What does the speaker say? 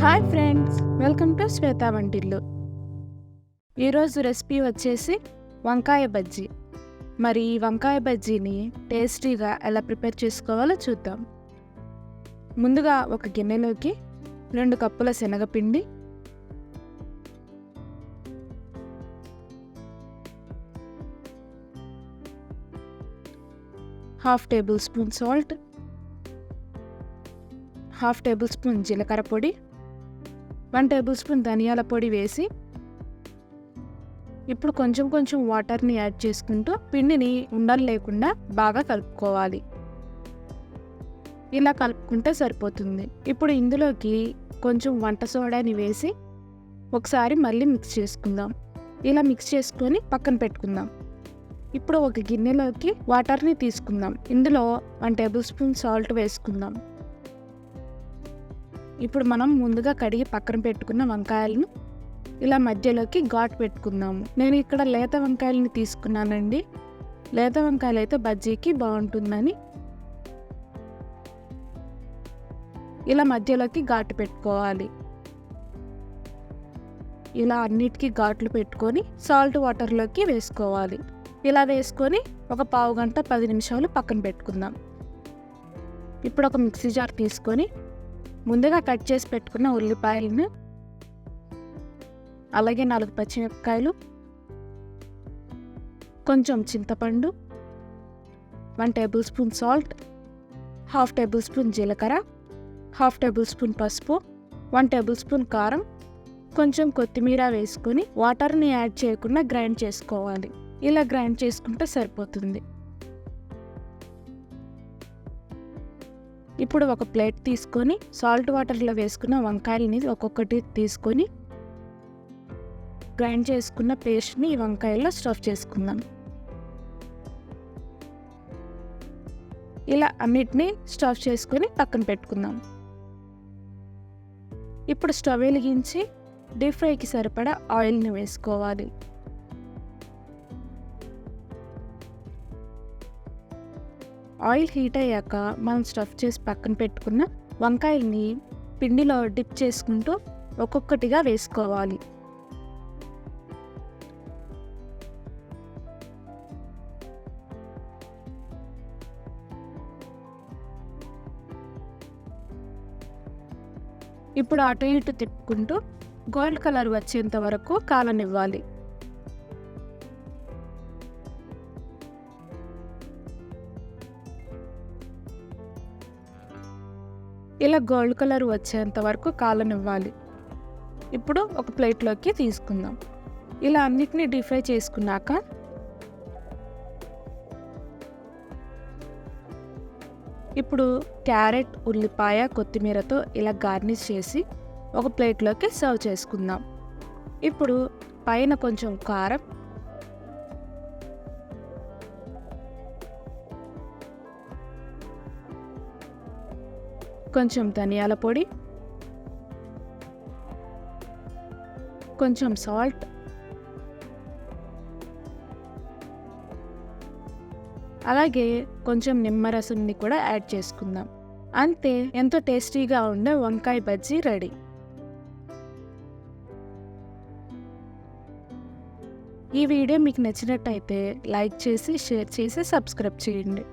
Hi friends, welcome to Shweta Vantillu. ఈరోజు recipe వచ్చేసి వంకాయ బజ్జీ. మరి ఈ వంకాయ బజ్జీని టేస్టీగా ఎలా ప్రిపేర్ చేసుకోవాలో చూద్దాం. ముందుగా ఒక గిన్నెలోకి 2 కప్పుల శనగపిండి, ½ table spoon salt, ½ table spoon జీలకర్ర పొడి, 1 టేబుల్ స్పూన్ ధనియాల పొడి వేసి ఇప్పుడు కొంచెం వాటర్ని యాడ్ చేసుకుంటూ పిండిని ఉండలు లేకుండా బాగా కలుపుకోవాలి. ఇలా కలుపుకుంటే సరిపోతుంది. ఇప్పుడు ఇందులోకి కొంచెం వంట సోడాని వేసి ఒకసారి మళ్ళీ మిక్స్ చేసుకుందాం. ఇలా మిక్స్ చేసుకొని పక్కన పెట్టుకుందాం. ఇప్పుడు ఒక గిన్నెలోకి వాటర్ని తీసుకుందాం. ఇందులో 1 టేబుల్ స్పూన్ సాల్ట్ వేసుకుందాం. ఇప్పుడు మనం ముందుగా కడిగి పక్కన పెట్టుకున్న వంకాయలను ఇలా మధ్యలోకి ఘాటు పెట్టుకుందాము. నేను ఇక్కడ లేత వంకాయలని తీసుకున్నానండి. లేత వంకాయలు అయితే బజ్జీకి బాగుంటుందని ఇలా మధ్యలోకి ఘాటు పెట్టుకోవాలి. ఇలా అన్నిటికీ ఘాట్లు పెట్టుకొని సాల్ట్ వాటర్లోకి వేసుకోవాలి. ఇలా వేసుకొని ఒక పావు గంట 10 నిమిషాలు పక్కన పెట్టుకుందాం. ఇప్పుడు ఒక మిక్సీ జార్ తీసుకొని ముందుగా కట్ చేసి పెట్టుకున్న ఉల్లిపాయలను, అలాగే 4 పచ్చిమిరపకాయలు, కొంచెం చింతపండు, 1 table spoon salt, ½ table spoon జీలకర్ర, ½ టేబుల్ స్పూన్ పసుపు, 1 టేబుల్ స్పూన్ కారం, కొంచెం కొత్తిమీర వేసుకొని వాటర్ని యాడ్ చేయకుండా గ్రైండ్ చేసుకోవాలి. ఇలా గ్రైండ్ చేసుకుంటే సరిపోతుంది. ఇప్పుడు ఒక ప్లేట్ తీసుకొని సాల్ట్ వాటర్లో వేసుకున్న వంకాయలని ఒక్కొక్కటి తీసుకొని గ్రైండ్ చేసుకున్న పేస్ట్ని ఈ వంకాయల్లో స్టఫ్ చేసుకుందాం. ఇలా అన్నిటినీ స్టఫ్ చేసుకొని పక్కన పెట్టుకుందాం. ఇప్పుడు స్టవ్ వెలిగించి డీప్ ఫ్రైకి సరిపడా ఆయిల్ని వేసుకోవాలి. ఆయిల్ హీట్ అయ్యాక మనం స్టఫ్ చేసి పక్కన పెట్టుకున్న వంకాయల్ని పిండిలో డిప్ చేసుకుంటూ ఒక్కొక్కటిగా వేసుకోవాలి. ఇప్పుడు అటు ఇటు తిప్పుకుంటూ గోల్డ్ కలర్ వచ్చేంత వరకు కాలనివ్వాలి. ఇలా గోల్డ్ కలర్ వచ్చేంత వరకు కాలనివ్వాలి. ఇప్పుడు ఒక ప్లేట్లోకి తీసుకుందాం. ఇలా అన్నిటినీ డీప్ ఫ్రై చేసుకున్నాక ఇప్పుడు క్యారెట్, ఉల్లిపాయ, కొత్తిమీరతో ఇలా గార్నిష్ చేసి ఒక ప్లేట్లోకి సర్వ్ చేసుకుందాం. ఇప్పుడు పైన కొంచెం కారం, కొంచెం ధనియాల పొడి, కొంచెం సాల్ట్, అలాగే కొంచెం నిమ్మరసాన్ని కూడా యాడ్ చేసుకుందాం. అంతే, ఎంతో టేస్టీగా ఉండే వంకాయ బజ్జీ రెడీ. ఈ వీడియో మీకు నచ్చినట్టయితే లైక్ చేసి, షేర్ చేసి, సబ్స్క్రైబ్ చేయండి.